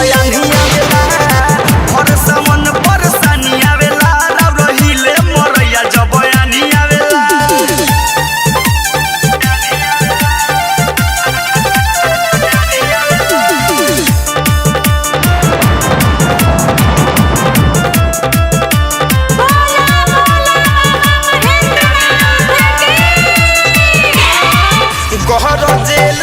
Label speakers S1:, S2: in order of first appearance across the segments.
S1: बयानिया वेला हर सावन परेशानी आवेला राव रहिले मरैया जब बयानिया वेला गहर जेल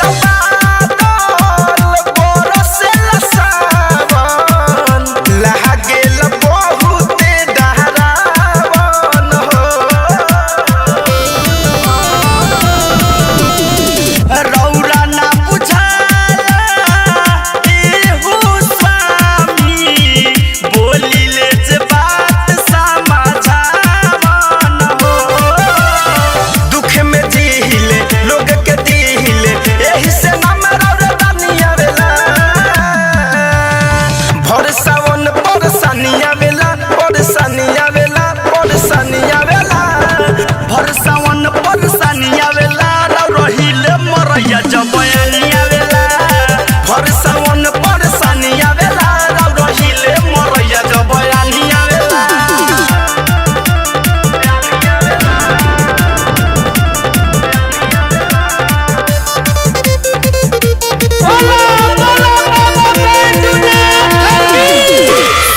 S1: जब बयानिया वेला हर सावन परेशानी आवेला राव रहिले मरैया जब बयानिया वेला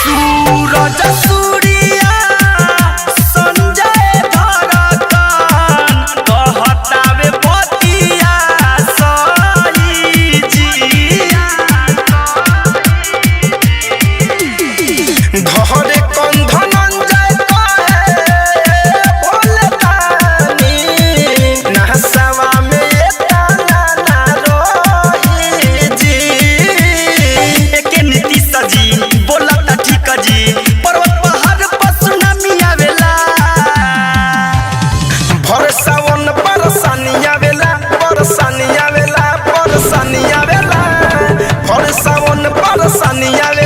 S1: सूरज सूर्या संजय धड़कन कहतावे बतिया घरे कंधन जाय कहे बोले तानी नहसवा में ताना ना रोई जी एके नीति सजी बोलता ठीक जी पर्वत पहाड़ पर सुनामी आवेला भर सावन परेशानी आवेला परेशानी आवेला परेशानी आवेला भर सावन परेशानी आवेला